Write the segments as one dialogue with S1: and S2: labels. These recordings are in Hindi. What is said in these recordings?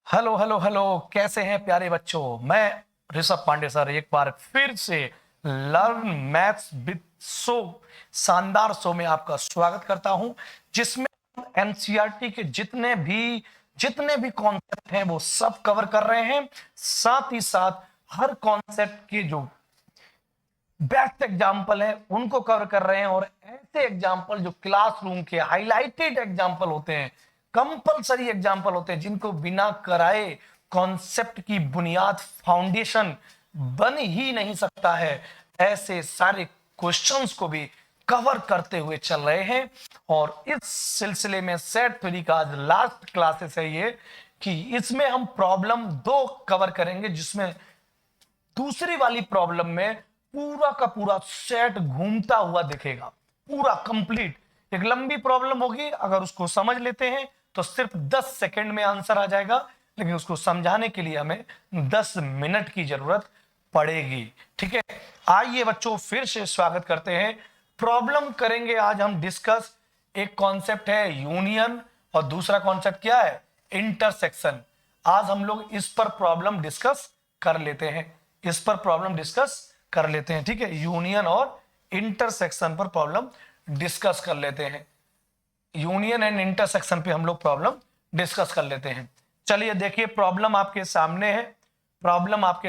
S1: हेलो हेलो हेलो, कैसे हैं प्यारे बच्चों। मैं ऋषभ पांडे सर एक बार फिर से लर्न मैथ्स विद शो शानदार शो में आपका स्वागत करता हूं, जिसमें एनसीईआरटी के जितने भी कॉन्सेप्ट हैं वो सब कवर कर रहे हैं। साथ ही साथ हर कॉन्सेप्ट के जो बेस्ट एग्जाम्पल है उनको कवर कर रहे हैं, और ऐसे एग्जाम्पल जो क्लासरूम के हाईलाइटेड एग्जाम्पल होते हैं, कंपलसरी एग्जाम्पल होते हैं, जिनको बिना कराए कॉन्सेप्ट की बुनियाद फाउंडेशन बन ही नहीं सकता है, ऐसे सारे क्वेश्चंस को भी कवर करते हुए चल रहे हैं। और इस सिलसिले में सेट थ्योरी का आज लास्ट क्लासेस है ये, कि इसमें हम प्रॉब्लम 2 कवर करेंगे, जिसमें दूसरी वाली प्रॉब्लम में पूरा का पूरा सेट घूमता हुआ दिखेगा, पूरा कंप्लीट। एक लंबी प्रॉब्लम होगी, अगर उसको समझ लेते हैं तो सिर्फ 10 सेकंड में आंसर आ जाएगा, लेकिन उसको समझाने के लिए हमें 10 मिनट की जरूरत पड़ेगी। ठीक है, आइए बच्चों फिर से स्वागत करते हैं। प्रॉब्लम करेंगे आज हम डिस्कस। एक कॉन्सेप्ट है यूनियन और दूसरा कॉन्सेप्ट क्या है, इंटरसेक्शन। आज हम लोग इस पर प्रॉब्लम डिस्कस कर लेते हैं, ठीक है। यूनियन और इंटरसेक्शन पर प्रॉब्लम डिस्कस कर लेते हैं। यूनियन एंड इंटरसेक्शन पे हम लोग प्रॉब्लम डिस्कस कर लेते हैं। चलिए देखिए, प्रॉब्लम आपके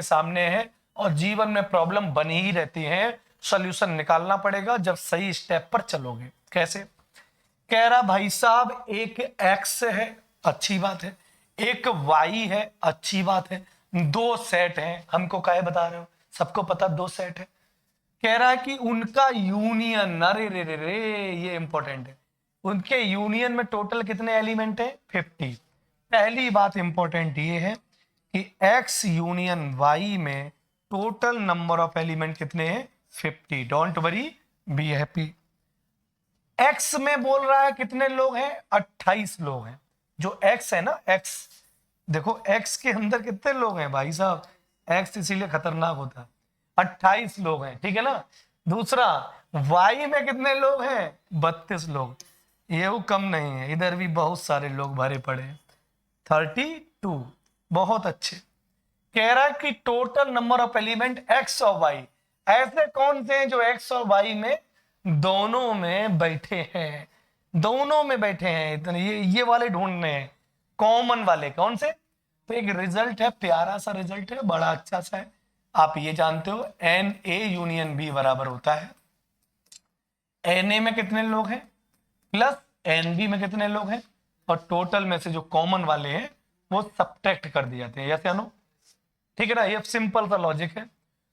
S1: सामने है और जीवन में प्रॉब्लम बनी ही रहती है। सॉल्यूशन निकालना पड़ेगा जब सही स्टेप पर चलोगे। कैसे? कह रहा भाई साहब, एक एक्स है, अच्छी बात है, एक वाई है, अच्छी बात है, 2 सेट हैं। हमको काहे बता रहे हो, सबको पता 2 सेट है। कह रहा है कि उनका यूनियन, अरे रे रे रे, ये इंपॉर्टेंट है। उनके यूनियन में टोटल कितने एलिमेंट है? 50। पहली बात इंपॉर्टेंट ये है कि एक्स यूनियन वाई में टोटल नंबर ऑफ एलिमेंट कितने हैं? 50। Don't worry, be happy. X में बोल रहा है कितने लोग हैं? 28 लोग हैं। जो एक्स है ना, एक्स, देखो एक्स के अंदर कितने लोग हैं भाई साहब, एक्स इसीलिए खतरनाक होता है। 28 लोग हैं, ठीक है ना। दूसरा, वाई में कितने लोग हैं? 32 लोग। ये वो कम नहीं है, इधर भी बहुत सारे लोग भरे पड़े हैं, 32। बहुत अच्छे। कह रहा है कि total number of element x और वाई, ऐसे कौन से हैं जो एक्स और वाई में दोनों में बैठे हैं? दोनों में बैठे हैं, इतने ये वाले ढूंढने हैं, कॉमन वाले कौन से। तो एक रिजल्ट है, प्यारा सा रिजल्ट है, बड़ा अच्छा सा है। आप ये जानते हो एन ए यूनियन बी बराबर होता है एन ए में कितने लोग हैं प्लस एन बी में कितने लोग हैं, और टोटल में से जो कॉमन वाले हैं वो सब्ट्रैक्ट कर दिए जाते हैं। यस या नो? ठीक है ना, ये सिंपल सा लॉजिक है।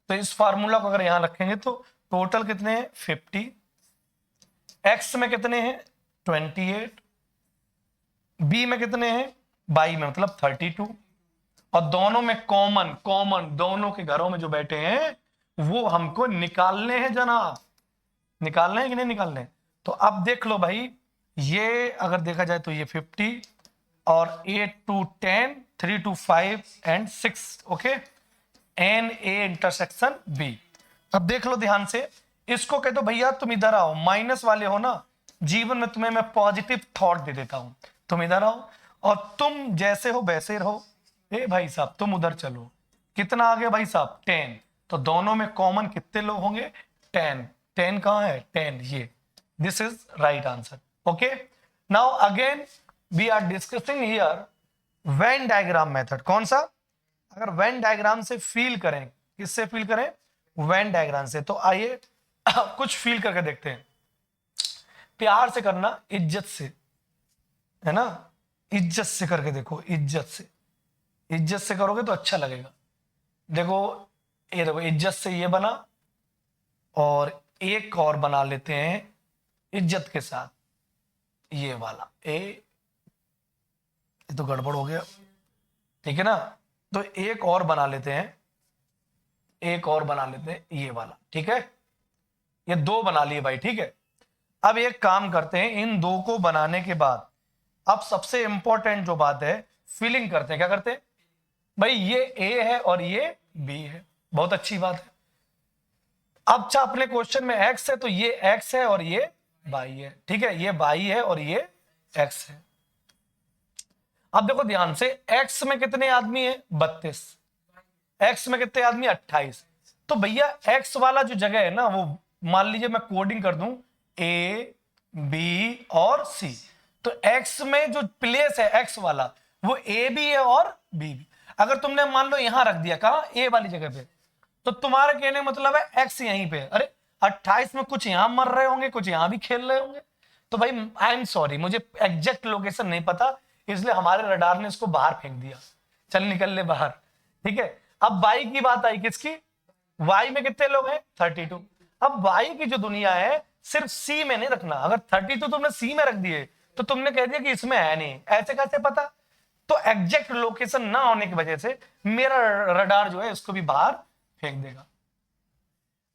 S1: तो इस फार्मूला को अगर यहां रखेंगे तो टोटल कितने हैं? 50। एक्स में कितने हैं? 28। बी में कितने हैं? बाई में मतलब 32। और दोनों में कॉमन कॉमन दोनों के घरों में जो बैठे हैं वो हमको निकालने हैं जनाब। निकालने हैं कि नहीं निकालने हैं? तो अब देख लो भाई, ये अगर देखा जाए तो ये 50 और 8 to 10, 3 to 5 and 6। Okay, n A intersection B. अब देख लो ध्यान से, इसको कह दो भैया तुम इधर आओ, माइनस वाले हो ना, जीवन में तुम्हें मैं पॉजिटिव थॉट दे देता हूं, तुम इधर आओ और तुम जैसे हो वैसे रहो। ए भाई साहब तुम उधर चलो, कितना आ गया भाई साहब? 10। तो दोनों में कॉमन कितने लोग होंगे? 10। 10 कहां है? 10 ये। This is right answer. Okay, now again we are discussing here Venn diagram method. कौन सा? अगर वेन डायग्राम से फील करें, किससे फील करें? वेन डायग्राम से। तो आइए कुछ फील करके देखते हैं। प्यार से करना, इज्जत से, है ना, इज्जत से करके देखो, इज्जत से। इज्जत से करोगे तो अच्छा लगेगा। देखो, ये देखो, इज्जत से ये बना, और एक और बना लेते हैं इज्जत के साथ, ये वाला ये तो गड़बड़ हो गया, ठीक है ना। तो एक और बना लेते हैं, ये वाला, ठीक है। ये 2 बना लिए भाई, ठीक है। अब एक काम करते हैं, इन 2 को बनाने के बाद अब सबसे इंपॉर्टेंट जो बात है, फिलिंग करते हैं। क्या करते हैं भाई? ये ए है और ये बी है, बहुत अच्छी बात है। अब चाहे अपने क्वेश्चन में एक्स है तो ये एक्स है और ये बाई है, ठीक है। ये बाई है और ये एक्स है। अब देखो ध्यान से, एक्स में कितने आदमी है 32, एक्स में कितने आदमी 28। तो भैया एक्स वाला जो जगह है ना, वो मान लीजिए मैं कोडिंग कर दूं ए बी और सी, तो एक्स में जो प्लेस है एक्स वाला वो ए भी है और बी भी। अगर तुमने मान लो यहां रख दिया, कहा ए वाली जगह पे, तो तुम्हारे कहने का मतलब है एक्स यहीं पे, अरे 28 में कुछ यहां मर रहे होंगे, कुछ यहां भी खेल रहे होंगे। तो भाई आई एम सॉरी, मुझे एग्जैक्ट लोकेशन नहीं पता, इसलिए हमारे रडार ने इसको बाहर फेंक दिया, चल निकल ले बाहर। ठीक है, अब वाई की बात आई, किसकी, वाई में कितने लोग हैं 32। अब वाई की जो दुनिया है सिर्फ सी में नहीं रखना, अगर 32 तुमने सी में रख दिए तो तुमने कह दिया कि इसमें है नहीं, ऐसे कैसे पता। तो एग्जैक्ट लोकेशन ना होने की वजह से मेरा रडार जो है इसको भी बाहर फेंक देगा।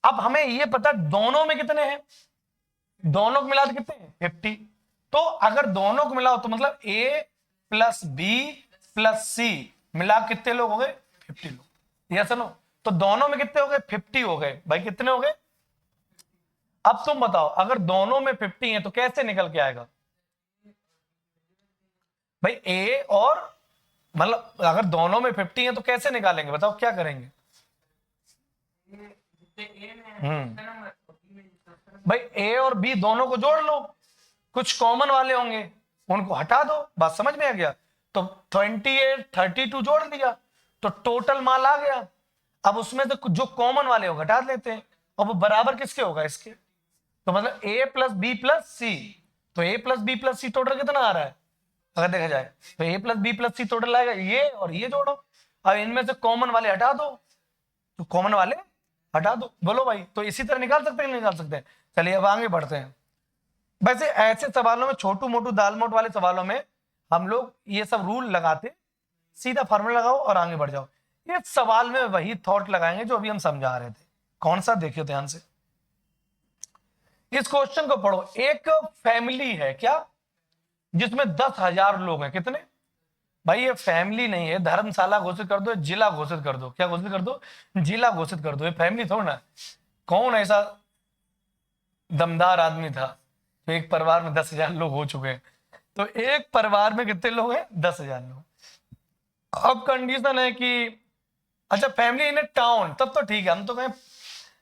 S1: अब हमें यह पता दोनों में कितने हैं, दोनों को मिला के कितने हैं 50। तो अगर दोनों को मिलाओ तो मतलब ए प्लस बी प्लस सी मिला कितने लोग हो गए 50 लोग, यस नो। तो दोनों में कितने हो गए 50 हो गए भाई, कितने हो गए। अब तुम बताओ अगर दोनों में 50 है तो कैसे निकल के आएगा भाई, ए और मतलब अगर दोनों में 50 है तो कैसे निकालेंगे, बताओ क्या करेंगे। भाई ए और बी दोनों को जोड़ लो, कुछ कॉमन वाले होंगे उनको हटा दो, बात समझ में आ गया। तो 28 32 जोड़ दिया तो टोटल माल आ गया। अब उसमें से जो कॉमन वाले हो घटा लेते हैं, और वो बराबर किसके होगा इसके, तो मतलब ए प्लस बी प्लस सी। तो ए प्लस बी प्लस सी टोटल कितना आ रहा है, अगर देखा जाए तो ए प्लस बी प्लस सी टोटल आएगा ये और ये जोड़ो। अब इनमें से कॉमन वाले हटा दो, तो कॉमन वाले हटा दो, बोलो भाई। तो इसी तरह निकाल सकते हैं, निकाल सकते हैं। चलिए अब आगे बढ़ते हैं। वैसे ऐसे सवालों में, छोटू मोटू दाल मोट वाले सवालों में हम लोग ये सब रूल लगाते, सीधा फार्मूला लगाओ और आगे बढ़ जाओ। इस सवाल में वही थॉट लगाएंगे जो अभी हम समझा रहे थे। कौन सा, देखियो ध्यान से, इस क्वेश्चन को पढ़ो। एक फैमिली है क्या जिसमें 10,000 लोग हैं, कितने भाई, ये फैमिली नहीं है, धर्मशाला घोषित कर दो, जिला घोषित कर दो, क्या घोषित कर दो, जिला घोषित कर दो, ये फैमिली थोड़ा ना। कौन ऐसा दमदार आदमी था तो एक परिवार में 10,000 लोग हो चुके हैं। तो एक परिवार में कितने लोग हैं 10,000 लोग। अब कंडीशन है कि अच्छा फैमिली इन ए टाउन, तब तो ठीक है, हम तो कहें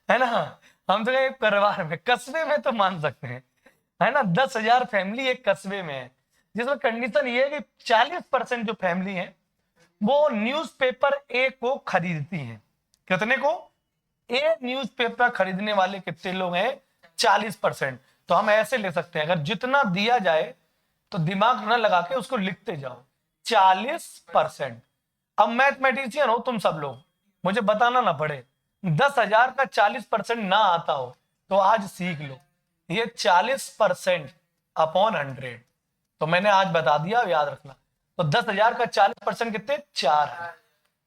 S1: है ना, हम तो कहें परिवार में, कस्बे में तो मान सकते हैं है ना, 10,000 फैमिली एक कस्बे में है, जिसमें कंडीशन ये है कि 40% जो फैमिली है वो न्यूज़पेपर ए को खरीदती हैं। कितने को, ए न्यूज़पेपर खरीदने वाले कितने लोग हैं 40%। तो हम ऐसे ले सकते हैं, अगर जितना दिया जाए तो दिमाग न लगा के उसको लिखते जाओ 40%। अब मैथमेटिशियन हो तुम सब लोग, मुझे बताना ना पड़े, 10,000 का 40% ना आता हो तो आज सीख लो, ये 40% अपॉन 100। तो मैंने आज बता दिया, याद रखना। तो 10,000 का 40% कितने, 4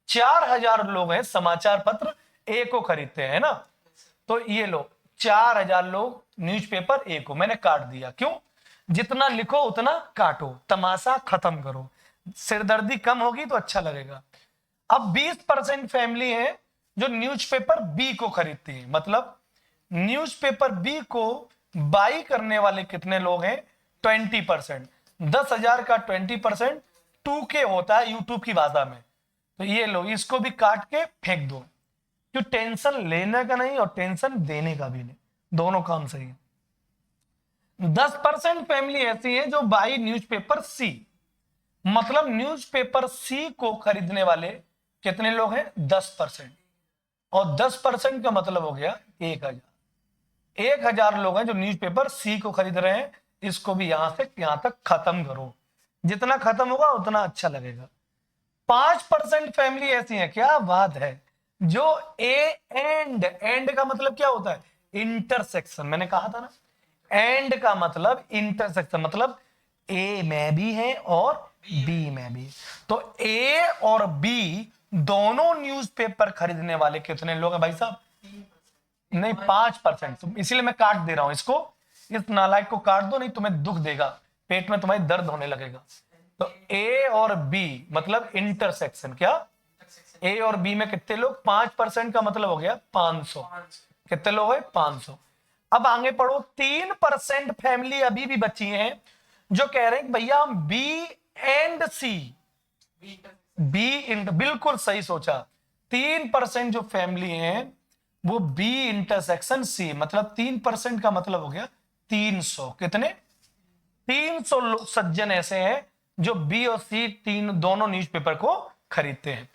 S1: 4,000 लोग हैं समाचार पत्र ए को खरीदते हैं ना। तो ये लो 4,000 लोग न्यूज़पेपर ए को, मैंने काट दिया, क्यों, जितना लिखो उतना काटो, तमाशा खत्म करो, सिरदर्दी कम होगी तो अच्छा लगेगा। अब 20% फैमिली है जो न्यूज़पेपर बी को खरीदती है, मतलब न्यूज़पेपर बी को बाई करने वाले कितने लोग हैं 20%। 10,000 का 20% 2K होता है यूट्यूब की भाषा में। तो ये लो, इसको भी काट के फेंक दो, जो टेंशन लेने का नहीं और टेंशन देने का भी नहीं, दोनों काम सही है। 10% फैमिली ऐसी है जो बाई न्यूज़पेपर सी, मतलब न्यूज़पेपर सी को खरीदने वाले कितने लोग हैं 10%, और 10% का मतलब हो गया 1,000। 1,000 लोग हैं जो न्यूज़पेपर सी को खरीद रहे हैं। इसको भी यहां से यहां तक खत्म करो, जितना खत्म होगा उतना अच्छा लगेगा। 5% फैमिली ऐसी है, क्या बात है, जो एंड का मतलब क्या होता है, इंटरसेक्शन। मैंने कहा था ना, एंड का मतलब इंटरसेक्शन, मतलब ए में भी है और बी में भी। तो ए और बी दोनों न्यूज़पेपर खरीदने वाले कितने लोग हैं भाई साहब, नहीं 5%। तो इसीलिए मैं काट दे रहा हूं इसको, इस नालायक को काट दो, नहीं तुम्हें दुख देगा, पेट में तुम्हारी दर्द होने लगेगा। तो ए और बी मतलब इंटरसेक्शन, क्या ए और बी में कितने लोग, 5% का मतलब हो गया 500। कितने लोग हैं 500। अब आगे पढ़ो, 3% फैमिली अभी भी बची हैं जो कह रहे हैं भैया हम बी एंड सी बिल्कुल सही सोचा। 3% जो फैमिली है वो बी इंटरसेक्शन सी, मतलब 3% का मतलब हो गया 300। कितने? 300 सज्जन ऐसे हैं जो बी और सी तीन दोनों न्यूज़पेपर को खरीदते हैं।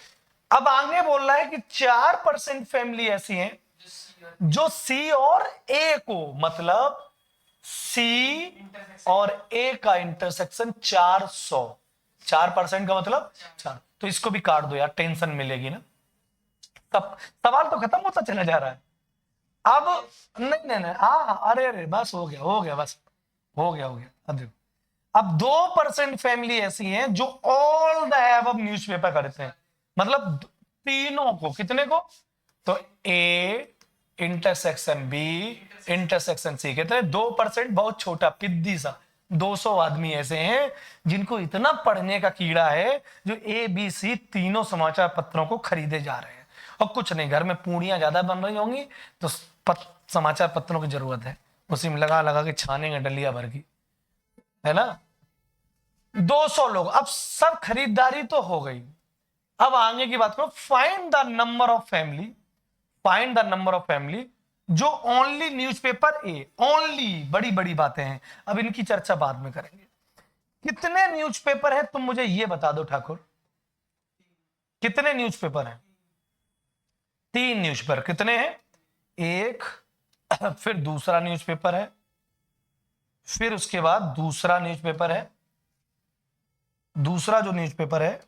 S1: अब आगे बोल रहा है कि 4% फैमिली ऐसी हैं जो सी और ए को, मतलब सी और ए का इंटरसेक्शन 400। 4% का मतलब 4। तो इसको भी काट दो यार, टेंशन मिलेगी ना। तब सवाल तो खत्म होता चला जा रहा है। अब नहीं नहीं नहीं, हाँ, अरे अरे बस हो गया, हो गया, बस हो गया, हो गया। अब देखो, अब 2% फैमिली ऐसी हैं जो ऑल द एबव न्यूज़पेपर खरीदते हैं, मतलब तीनों को। कितने को? तो A intersection B intersection C, कहते हैं 2%, बहुत छोटा पिद्दी सा। 200 आदमी ऐसे हैं जिनको इतना पढ़ने का कीड़ा है, जो ए बी सी तीनों समाचार पत्रों को खरीदे जा रहे हैं। और कुछ नहीं, घर में पूड़ियां ज्यादा बन रही होंगी तो समाचार पत्रों की जरूरत है, उसी में लगा लगा के छानेंगे डलिया भर की, है ना। 200 लोग, अब सब खरीदारी तो हो गई। अब आगे की बात करो, find the number of family, find the number of family जो ओनली न्यूज़पेपर ए, ओनली, बड़ी बड़ी बातें हैं, अब इनकी चर्चा बाद में करेंगे। कितने न्यूज़पेपर है तुम मुझे ये बता दो ठाकुर, कितने न्यूज़पेपर हैं? 3 न्यूज़पेपर। कितने हैं? एक, फिर दूसरा न्यूज़पेपर है, फिर उसके बाद दूसरा न्यूज़पेपर है, दूसरा जो न्यूज़पेपर है,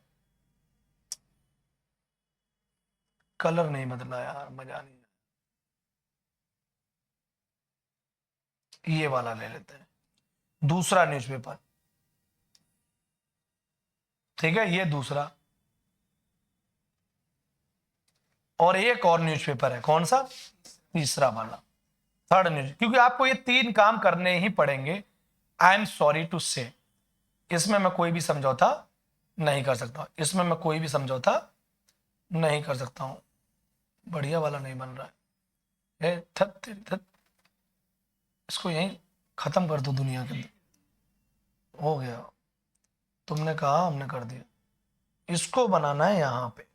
S1: कलर नहीं बदला यार, मजा नहीं, ये वाला ले लेते हैं, दूसरा न्यूज़पेपर। ठीक है, ये दूसरा। और एक और न्यूज़पेपर है, कौन सा? तीसरा वाला, थर्ड न्यूज। क्योंकि आपको ये 3 काम करने ही पड़ेंगे। आई एम सॉरी टू से, इसमें मैं कोई भी समझौता नहीं कर सकता, इसमें मैं कोई भी समझौता नहीं कर सकता हूं। बढ़िया वाला नहीं बन रहा है, थत तेरी थत। इसको यहीं खत्म कर दो दुनिया के अंदर। हो गया, तुमने कहा, हमने कर दिया। इसको बनाना है यहाँ पे,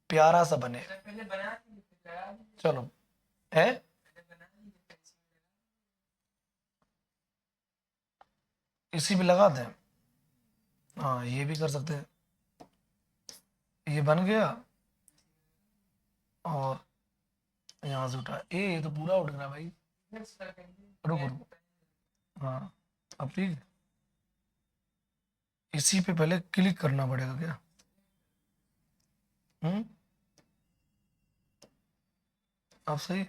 S1: प्यारा सा बने। चलो, है इसी पे लगा दें। हाँ, ये भी कर सकते हैं। ये बन गया, और यहाँ से उठा, ये तो पूरा उठ रहा भाई। रुको रुको, हाँ, अब ठीक है। इसी पे पहले क्लिक करना पड़ेगा क्या? अब सही।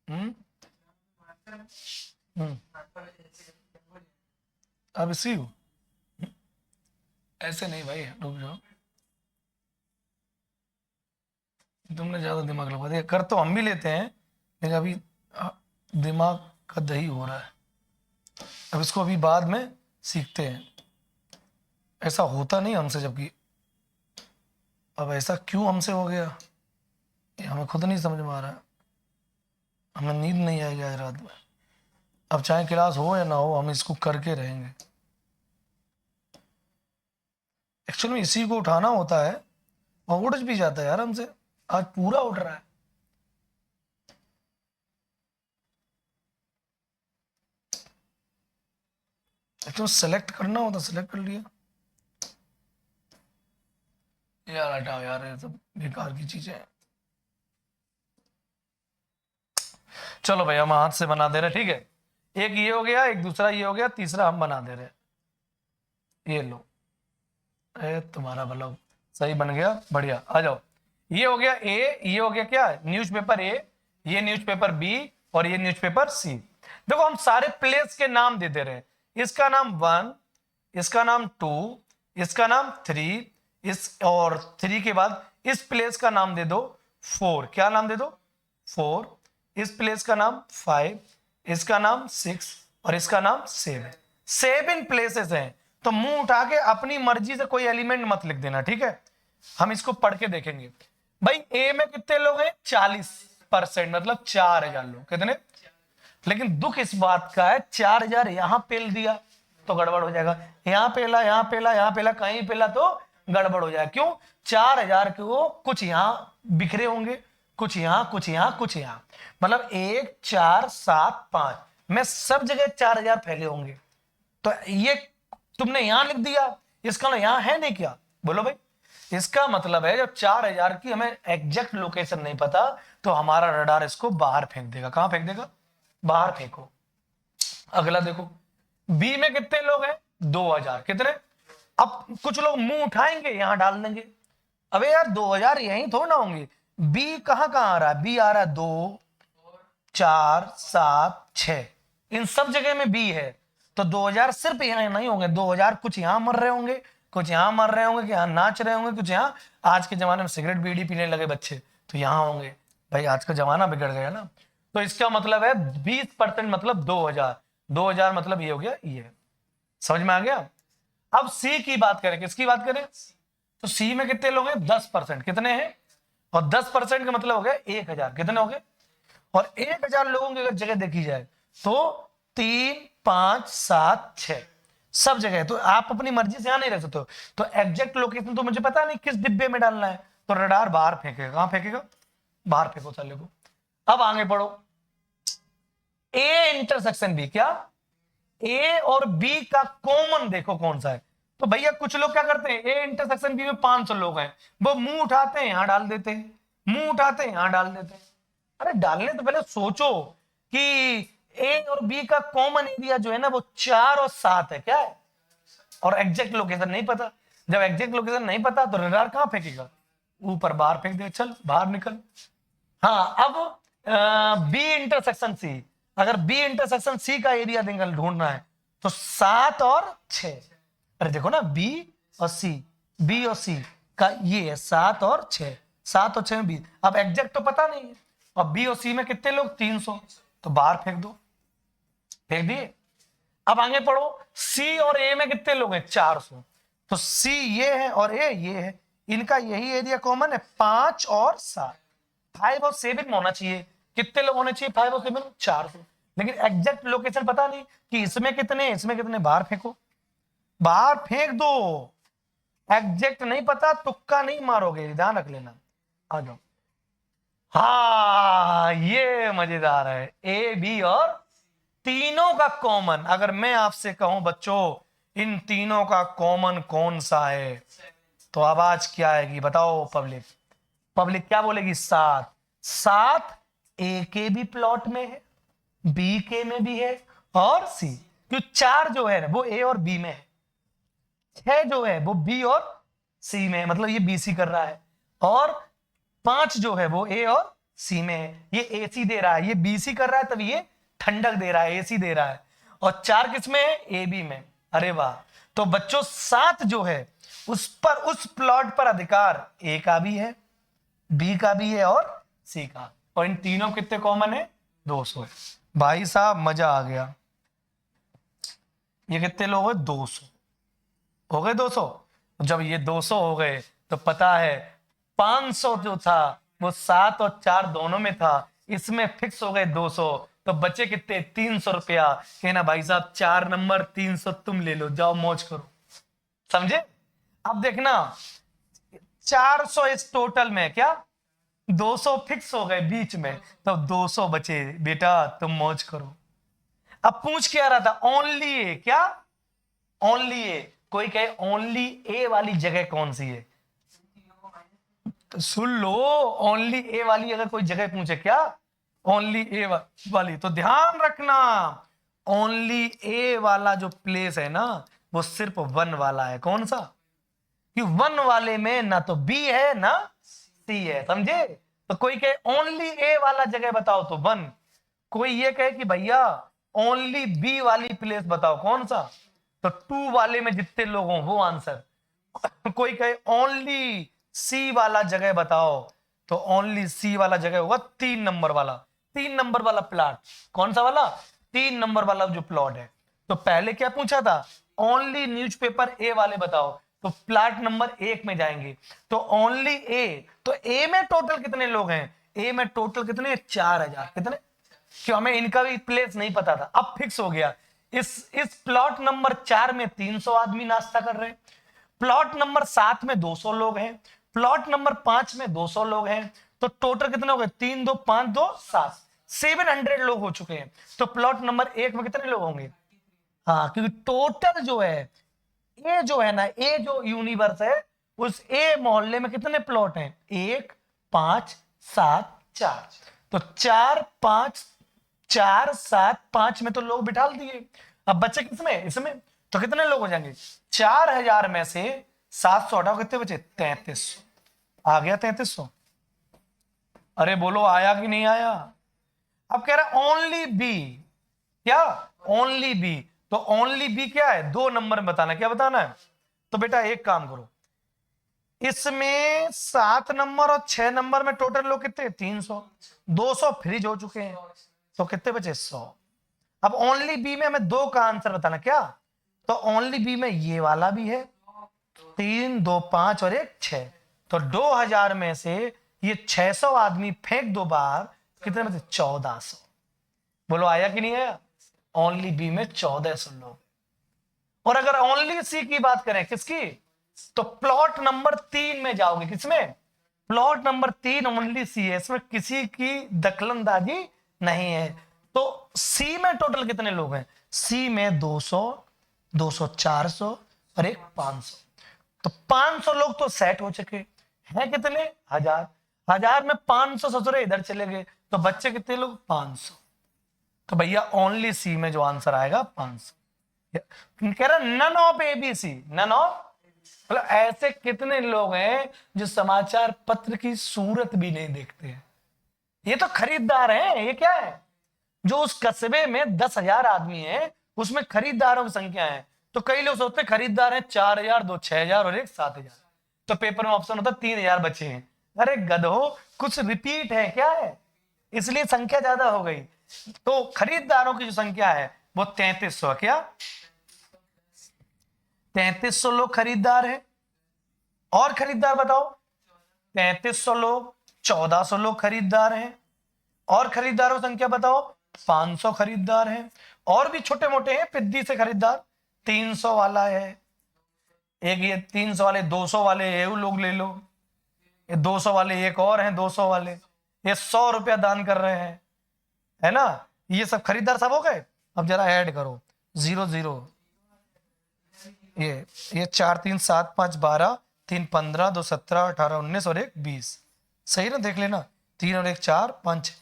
S1: हम्म हम्म अब इसी हो, ऐसे नहीं भाई, रुक जाओ। तुमने ज्यादा दिमाग लगा दिया, कर तो हम भी लेते हैं, लेकिन अभी दिमाग का दही हो रहा है। अब इसको अभी बाद में सीखते हैं। ऐसा होता नहीं हमसे, जबकि अब ऐसा क्यों हमसे हो गया, ये हमें खुद नहीं समझ में आ रहा है। हमें नींद नहीं आएगी आज रात में। अब चाहे क्लास हो या ना हो, हम इसको करके रहेंगे। एक्चुअली में इसी को उठाना होता है, और उठ भी जाता है यार हमसे। आज पूरा उठ रहा है। तो सेलेक्ट करना होता, सेलेक्ट कर लिया। यार हटाओ यार, ये सब बेकार की चीजें हैं। चलो भाई, हम हाथ से बना दे रहे, ठीक है। एक ये हो गया, एक दूसरा ये हो गया, तीसरा हम बना दे रहे। ये लो, तुम्हारा भला सही बन गया, बढ़िया। आ जाओ, ये हो गया ए, ये हो गया क्या? न्यूज़पेपर ए, ये न्यूज़पेपर बी, और ये न्यूज़पेपर सी। देखो, हम सारे प्लेस के नाम दे दे रहे हैं। इसका नाम 1, इसका नाम 2, इसका नाम 3, इस और 3 के बाद इस प्लेस का नाम दे दो 4। क्या नाम दे दो? 4। इस प्लेस का नाम 5, इसका नाम 6, और इसका नाम 7। 7 प्लेसेस हैं। तो मुंह उठा के अपनी मर्जी से कोई एलिमेंट मत लिख देना, ठीक है। हम इसको पढ़ के देखेंगे। भाई ए में कितने लोग हैं? 40%, मतलब 4000 लोग। कितने? लेकिन दुख इस बात का है, 4000 यहां पेल दिया, तो गड़बड़ हो जाएगा। यहाँ पेला, यहाँ पेला, यहाँ पेला, कहीं पेला तो गड़बड़ हो जाएगा। क्यों? 4000 के वो कुछ यहाँ बिखरे होंगे, कुछ यहाँ, कुछ यहाँ, कुछ यहाँ, मतलब 1 4 7 5 में सब जगह 4000 फैले होंगे। तो ये तुमने यहां लिख दिया, इसका मतलब यहां है नहीं क्या? बोलो भाई। इसका मतलब है जब 4000 की हमें एग्जैक्ट लोकेशन नहीं पता तो हमारा रडार इसको बाहर फेंक देगा। कहां फेंक देगा? बाहर फेंको। अगला देखो, बी में कितने लोग हैं? 2000। कितने? अब कुछ लोग मुंह उठाएंगे, यहां डाल देंगे। अबे यार 2000 यहीं थोड़ा ना होंगे। बी कहां आ रहा है? बी आ रहा है 2 4 7 6, इन सब जगह में बी है। तो 2000 सिर्फ यहां नहीं होंगे, 2000 कुछ यहां मर रहे होंगे, कुछ यहां मर रहे होंगे, कि यहां नाच रहे होंगे, कुछ यहां आज के जमाने में सिगरेट बीड़ी पीने लगे बच्चे तो यहां होंगे। भाई आज का जमाना बिगड़ गया ना। तो इसका मतलब है 20% मतलब 2000, 2000 मतलब ये हो गया ये। समझ में आ गया? अब सी की बात करें, किसकी बात करें? तो सी में कितने लोग हैं? 10%। कितने हैं? और 10% का मतलब हो गया 1000। कितने हो गए? और 1000 लोगों की अगर जगह देखी जाए तो 3 5 7 6 सब जगह है। तो आप अपनी मर्जी से यहां नहीं रख सकते हो। तो एग्जैक्ट लोकेशन तो मुझे पता नहीं किस डिब्बे में डालना है, तो रडार बाहर फेंकेगा। कहां फेंकेगा? बाहर फेंको साले को। अब आगे बढ़ो, ए इंटरसेक्शन बी। क्या? ए और बी का कॉमन देखो कौन सा है। तो भैया कुछ लोग क्या करते हैं, ए इंटरसेक्शन बी में 500 लोग हैं, वो मुंह उठाते हैं यहां डाल देते हैं, मुंह उठाते हैं यहां डाल देते हैं। अरे डालने तो पहले सोचो कि ए और बी का कॉमन एरिया जो है ना वो 4 और 7 है। क्या है? और एग्जैक्ट लोकेशन नहीं पता। जब एग्जैक्ट लोकेशन नहीं पता तो रडार कहां फेंकेगा? ऊपर, बाहर फेंक दे, चल बाहर निकल। हाँ, अब बी इंटरसेक्शन सी, अगर बी इंटरसेक्शन सी का एरिया ढूंढना है तो 7 और 6। अरे देखो ना, बी और सी, बी और सी का ये है 7 और 6, 7 और 6 में 20। अब एग्जैक्ट तो पता नहीं है। और बी और सी में कितने लोग? 300, तो बाहर फेंक दो। फेंक दिए। अब आगे पढ़ो, सी और ए में कितने लोग हैं? 400। तो सी ये है और ए ये है, इनका यही एरिया कॉमन है 5 और 7। 5 और 7 में होना चाहिए। कितने लोग होने चाहिए? 5 और 7, 400। लेकिन एग्जैक्ट लोकेशन पता नहीं कि इसमें कितने, इसमें कितने। बाहर फेंको, बाहर फेंक दो। एग्जैक्ट नहीं पता, तुक्का नहीं मारोगे, ध्यान रख लेना। आ जाओ। हाँ, ये मजेदार है। ए बी और तीनों का कॉमन, अगर मैं आपसे कहूं बच्चों इन तीनों का कॉमन कौन सा है, तो आवाज क्या आएगी बताओ? पब्लिक, पब्लिक क्या बोलेगी? 7। 7 ए के भी प्लॉट में है, बी के में भी है और सी। तो 4 जो है वो ए और बी में है, 6 जो है वो बी और सी में है, मतलब ये बी सी कर रहा है। और 5 जो है वो ए और सी में है, ये ए सी दे रहा है, ये बी सी कर रहा है तभी ये ठंडक दे रहा है, एसी दे रहा है। और 4 किस में है? ए बी में। अरे वाह। तो बच्चों 7 जो है उस पर, उस प्लॉट पर अधिकार ए का भी है, बी का भी है और सी का। और इन तीनों कितने कॉमन है? 200। भाई साहब मजा आ गया। ये कितने लोग हैं? 200 हो गए। 200। जब ये 200 हो गए तो पता है 500 जो था वो 7 और 4 दोनों में था, इसमें फिक्स हो गए 200। तो बचे कितने? 300 रुपया। कहना भाई साहब 4 नंबर 300 तुम ले लो, जाओ मौज करो। समझे? अब देखना 400 इस टोटल में, क्या 200 फिक्स हो गए बीच में, तो 200 बचे। बेटा तुम मौज करो। अब पूछ क्या रहा था? ओनली ए। क्या? ओनली ए। कोई कहे ओनली ए वाली जगह कौन सी है? तो सुन लो, ओनली ए वाली अगर कोई जगह पूछे, क्या ओनली ए वाली, तो ध्यान रखना ओनली ए वाला जो प्लेस है ना वो सिर्फ 1 वाला है। कौन सा? कि 1 वाले में ना तो बी है ना सी है। समझे? तो कोई कहे ओनली ए वाला जगह बताओ तो 1, कोई ये कहे कि भैया ओनली बी वाली प्लेस बताओ, कौन सा? तो 2 वाले में जितने लोग हों वो आंसर। कोई कहे ओनली सी वाला जगह बताओ, तो ओनली सी वाला जगह होगा 3 नंबर वाला। 3 नंबर वाला प्लॉट कौन सा वाला? 3 नंबर वाला जो प्लॉट है। तो पहले क्या पूछा था? ओनली न्यूज़पेपर ए वाले बताओ, तो प्लॉट नंबर 1 में जाएंगे। तो ओनली ए, तो ए में टोटल कितने लोग हैं? ए में टोटल कितने? 4000। कितने? क्यों? हमें इनका भी प्लेस नहीं पता था, अब फिक्स हो गया। इस प्लॉट नंबर 4 में 300 आदमी नाश्ता कर रहे हैं, प्लॉट नंबर 7 में 200 लोग हैं, प्लॉट नंबर 5 में 200 लोग हैं, तो टोटल कितने हो गए? 3 2 5 2 7, 700 लोग हो चुके हैं। तो प्लॉट नंबर 1 में कितने लोग होंगे? हाँ, क्योंकि टोटल जो है ए जो है ना, ए जो यूनिवर्स है, उस ए मोहल्ले में कितने प्लॉट हैं? 1 5 7 4। तो 4 5 4 7 5 में तो लोग बिठा दिए। अब बचे किसमें? इसमें। तो कितने लोग हो जाएंगे? 4000 में से 700 हटाओ, कितने बचे? 3300। आ गया 3300? अरे बोलो आया कि नहीं आया? अब कह रहा ओनली बी। क्या? Only B. तो ओनली बी क्या है? 2 नंबर में बताना। क्या बताना है? तो बेटा एक काम करो, इसमें 7 नंबर और 6 नंबर में टोटल लोग कितने? 300। 200 फ्रीज हो चुके हैं, तो कितने बचे? 100। अब ओनली बी में हमें 2 का आंसर बताना। क्या? तो ओनली बी में ये वाला भी है, 3 2 5 और 1 6। तो 2000 में से ये 600 आदमी फेंक दो बाहर, कितने बचे? 1400। बोलो आया कि नहीं आया? ओनली बी में 1400 लोग। और अगर ओनली सी की बात करें, किसकी? तो प्लॉट नंबर 3 में जाओगे। किसमें? प्लॉट नंबर 3 ओनली सी है, इसमें किसी की दखलंदाजी नहीं है। तो सी में टोटल कितने लोग हैं? सी में 200 200 400 और 1 500। तो 500 लोग तो सेट हो चुके हैं। कितने? 1000। 1000 में 500 ससुरे इधर चले गए, तो बच्चे कितने लोग? 500। तो भैया ओनली सी में जो आंसर आएगा 500। कह रहा none of ABC, none of. मतलब ऐसे कितने लोग हैं जो समाचार पत्र की सूरत भी नहीं देखते हैं? ये तो खरीदार हैं। ये क्या है? जो उस कस्बे में 10,000 आदमी हैं, उसमें खरीदारों की संख्या है। तो कई लोग सोचते खरीदार हैं 4000, 2 6000 और 1 7000। तो पेपर में ऑप्शन होता 3000 बचे हैं। अरे गधो, कुछ रिपीट है क्या है, इसलिए संख्या ज्यादा हो गई। तो खरीदारों की जो संख्या है वो 3300। क्या? 3300 लोग खरीदार हैं। और खरीदार बताओ? 3300 लोग, 1400 लोग खरीदार हैं। और खरीदारों की संख्या बताओ? 500 खरीदार हैं। और भी छोटे मोटे हैं पिद्दी से खरीदार, 300 वाला है एक, ये 300 वाले, 200 वाले ये लोग ले लो, ये 200 वाले एक और हैं, 200 वाले, ये 100 रुपया दान कर रहे हैं, है ना? ये सब खरीदार सब हो गए। अब जरा ऐड करो, 0 0, ये 4 3 7 5 12, 3 15, 2 17 18 19 और 1 20। सही ना? देख लेना, 3 और 1 4 5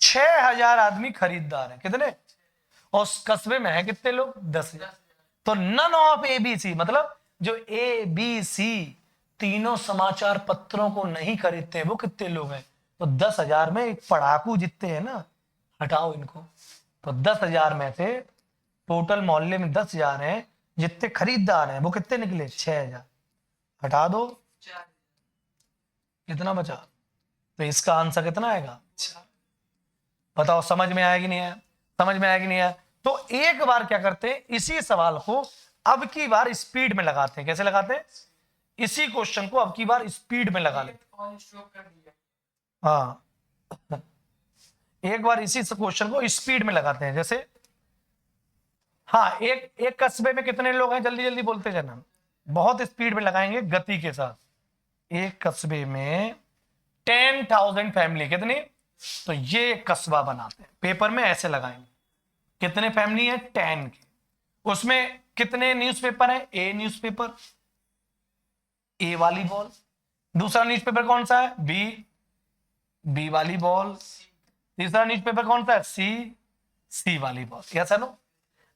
S1: 6000 आदमी खरीदार है। कितने? और उस कस्बे में है कितने लोग? 10,000। तो नन ऑफ एबीसी, मतलब जो ए बी सी तीनों समाचार पत्रों को नहीं खरीदते, वो कितने लोग हैं? तो 10,000 में एक पढ़ाकू जितने हैं ना, हटाओ इनको। तो 10,000 में से टोटल मोहल्ले में 10,000 हैं, जितने खरीदार हैं वो कितने निकले? 6,000। हटा दो, कितना बचा? तो इसका आंसर कितना आएगा? बताओ समझ में आया कि नहीं आया? समझ में आया कि नहीं आया? तो एक बार क्या करते हैं, इसी सवाल को अब की बार स्पीड में लगाते हैं। कैसे लगाते हैं? इसी क्वेश्चन को अब की बार स्पीड में लगा लेते। हाँ, एक बार इसी क्वेश्चन को स्पीड में लगाते हैं। जैसे हाँ, एक कस्बे में कितने लोग हैं? जल्दी जल्दी बोलते जाना, बहुत स्पीड में लगाएंगे, गति के साथ। एक कस्बे में 10,000 फैमिली। कितनी? तो ये कस्बा बनाते हैं, पेपर में ऐसे लगाएंगे। कितने फैमिली है? 10 की। उसमें कितने न्यूज़पेपर है? ए न्यूज़पेपर, ए वाली बॉल। दूसरा न्यूज़पेपर कौन सा है? बी, बी वाली बॉल। तीसरा न्यूज़पेपर कौन सा है? सी, सी वाली बॉल। Yes no?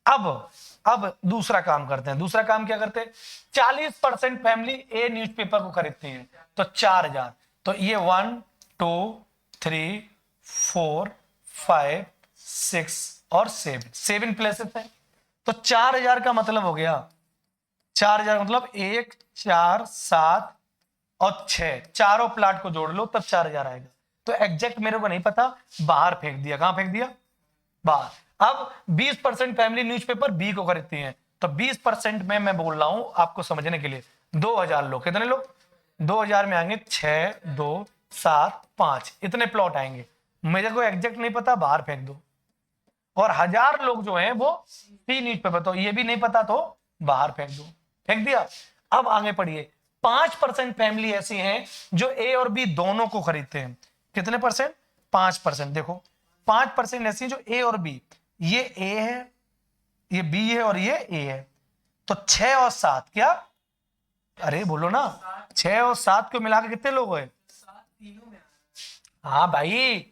S1: अब दूसरा काम करते हैं। दूसरा काम क्या करते हैं? 40% फैमिली ए न्यूज़पेपर को खरीदती है, तो 4000। तो ये 1 2 3 4 5 6 और 7 प्लेसेस है। तो 4000 का मतलब हो गया, 4000 मतलब 1 4 7 और 6, चारों प्लाट को जोड़ लो तब 4000 आएगा। तो एग्जैक्ट मेरे को नहीं पता, बाहर फेंक दिया। कहां फेंक दिया? बाहर। अब 20% फैमिली न्यूज़पेपर बी को खरीदती हैं, तो 20% में मैं बोल रहा हूं आपको समझने के लिए, 2000 लोग। कितने लोग? 2000 में आएंगे 6 2 7 5, इतने प्लॉट आएंगे। मेरे को एग्जैक्ट नहीं पता, बाहर फेंक दो। और 1000 लोग जो हैं वो सी नीट पेपर, तो ये भी नहीं पता तो बाहर फेंक दो। फेंक दिया। अब आगे पढ़िए, 5% फैमिली ऐसी हैं जो ए और बी दोनों को खरीदते हैं। कितने परसेंट? 5%। देखो 5% ऐसी हैं जो ए और बी, ये ए है, ये बी है और ये ए है। तो 6 और 7 क्या? अरे बोलो ना, 6 और 7 को मिलाकर कितने लोग हैं? हाँ भाई,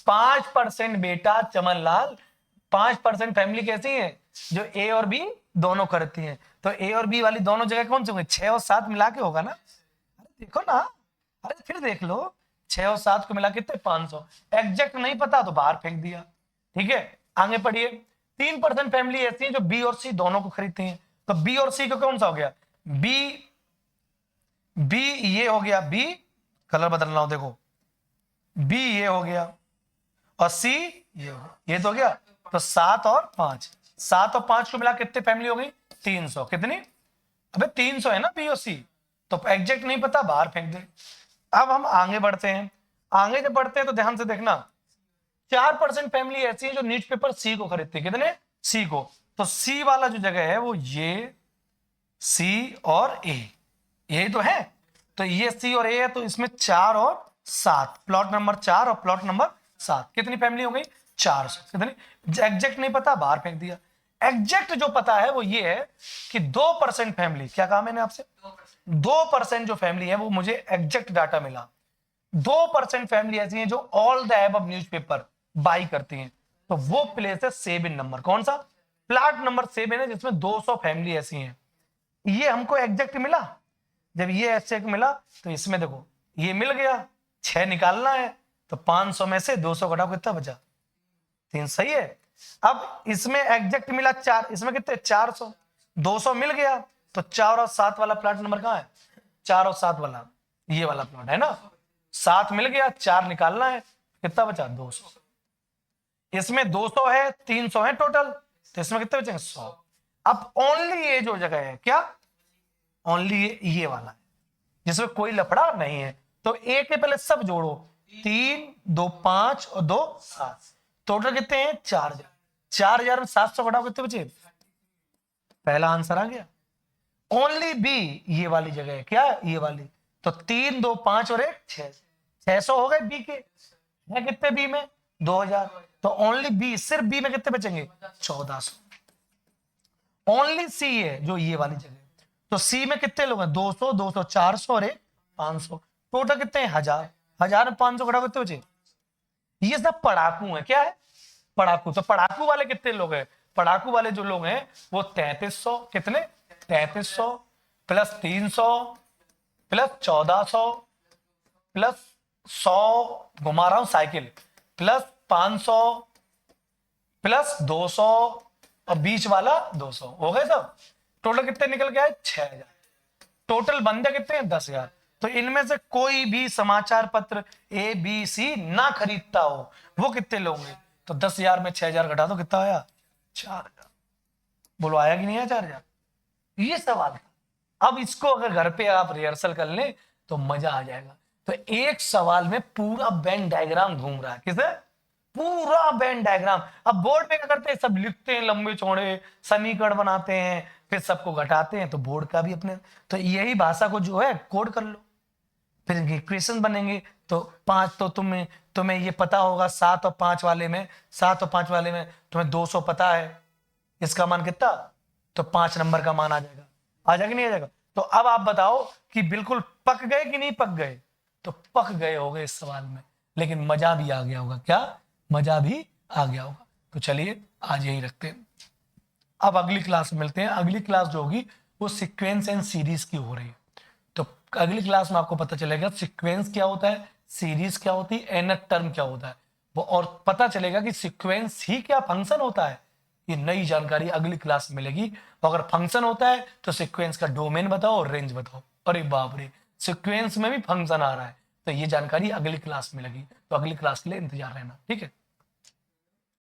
S1: 5% बेटा चमनलाल, 5% फैमिली कैसी है जो ए और बी दोनों करती हैं। तो ए और बी वाली दोनों जगह कौन से होंगे? 6 और 7 मिला के होगा ना। अरे देखो ना, अरे फिर देख लो, 6 और 7 को मिला कितने? 500। एग्जैक्ट नहीं पता तो बाहर फेंक दिया। ठीक है, आगे पढ़िए। 3% फैमिली ऐसी है जो बी और सी दोनों को खरीदती हैं। तो बी और सी को कौन सा हो गया? बी ये हो गया, बी कलर बदलना हो, देखो बी ये हो गया और सी ये हो गया, ये तो हो गया। तो 7 और 5, 7 और 5 को मिला कितने फैमिली हो गई? 300। कितनी? अबे 300 है ना बी और सी, तो एग्जैक्ट नहीं पता बाहर फेंक दे। अब हम आगे बढ़ते हैं। आगे जब बढ़ते हैं तो ध्यान से देखना, 4% फैमिली ऐसी है जो नीट पेपर सी को खरीदती है। कितने? सी को। तो सी वाला जो जगह है वो ये सी और ए, यही तो है। तो ये सी और ए है, तो इसमें 4 और 7, प्लॉट नंबर 4 और प्लॉट नंबर 7, कितनी फैमिली हो गई? 400। कितनी? एग्जैक्ट नहीं पता, बाहर फेंक दिया। एग्जैक्ट जो पता है वो ये है कि 2% फैमिली, क्या कहा मैंने आपसे? 2% जो फैमिली है वो मुझे एग्जैक्ट डाटा मिला। 2% फैमिली ऐसी है जो all the above newspaper by करती हैं, तो वो प्लेस है 7 नंबर। कौन सा? प्लॉट नंबर 7 है, जिसमें 200 फैमिली ऐसी हैं। ये हमको एग्जैक्ट मिला। जब ये एग्जैक्ट मिला तो इसमें देखो ये मिल गया, 6 निकालना है, तो 500 में से 200 घटाओ, कितना बचा? 3। सही है। अब इसमें एग्जैक्ट मिला 4, इसमें कितने? 400। 200 मिल गया, तो 4 और 7 वाला प्लॉट नंबर कहाँ है? 4 और 7 वाला, ये वाला प्लॉट है ना। 7 मिल गया, 4 निकालना है, कितना बचा? 200। इसमें 200 है, 300 है टोटल, तो इसमें कितने बचेंगे? 100। अब ओनली ये जो जगह है, क्या? ओनली ये वाला है जिसमें कोई लफड़ा नहीं है। तो ए के पहले सब जोड़ो, 3, 2, 5 और 2, 7, टोटल कितने हैं? 4000। 4000 में 700 घटाओ, कितने बचे? पहला आंसर आ गया। ओनली बी ये वाली जगह है, क्या? ये वाली। तो 3, 2, 5 और 1, 6, 600 हो गए बी के। है कितने बी में? 2000। तो ओनली बी, सिर्फ बी में कितने बचेंगे? 1400। ओनली सी है जो ये वाली जगह, तो सी में कितने लोग हैं? 200, 200, 400 और 1, 500। टोटल कितने हैं? 1000। 1000 में 500 घटाओ, कितने बचे? ये सब पढ़ाकू है। क्या है? पढ़ाकू। तो पढ़ाकू वाले कितने लोग हैं? पढ़ाकू वाले जो लोग हैं वो 3300। कितने? 3300 प्लस 300 प्लस 1400 प्लस 100, घुमा रहा हूं साइकिल, प्लस 500 प्लस 200 और बीच वाला 200, हो गए सब। टोटल कितने निकल गया है? 6000। टोटल बंदे कितने हैं? 10,000। तो इनमें से कोई भी समाचार पत्र ए बी सी ना खरीदता हो, वो कितने लोग हैं? तो 10,000 में 6000 घटा दो, कितना आया? 4000। बोलो आया कि नहीं आया? 4000। ये सवाल था। अब इसको अगर घर पे आप रिहर्सल कर लें तो मजा आ जाएगा। तो एक सवाल में पूरा वेन डायग्राम घूम रहा है। किसे? पूरा वेन डायग्राम। अब बोर्ड में क्या करते हैं? सब लिखते हैं लंबे चौड़े, समीकरण बनाते हैं, फिर सबको घटाते हैं, तो बोर्ड का भी अपने, तो यही भाषा को जो है कोड कर लो, फिर इक्वेशन बनेंगे। तो 5, तो तुम्हें ये पता होगा, 7 और 5 वाले में, 7 और 5 वाले में तुम्हें 200 पता है, इसका मान कितना? तो 5 नंबर का मान आ जाएगा। आ जाएगा नहीं आ जाएगा? तो अब आप बताओ कि बिल्कुल पक गए कि नहीं पक गए? तो पक गए होगे इस सवाल में, लेकिन मजा भी आ गया होगा। क्या? मजा भी आ गया होगा। तो चलिए आज यही रखते हैं, अब अगली क्लास में मिलते हैं। अगली क्लास जो होगी वो सीक्वेंस एंड सीरीज की हो रही है। तो अगली क्लास में आपको पता चलेगा सीक्वेंस क्या होता है, सीरीज क्या होती है, nth टर्म क्या होता है वो, और पता चलेगा कि सीक्वेंस ही क्या फंक्शन होता है। ये नई जानकारी अगली क्लास में मिलेगी। अगर फंक्शन होता है तो सीक्वेंस का डोमेन बताओ और रेंज बताओ। अरे बाप रे, सीक्वेंस में भी फंक्शन आ रहा है, तो ये जानकारी अगली क्लास में मिलेगी। तो अगली क्लास के लिए इंतजार रहना, ठीक है।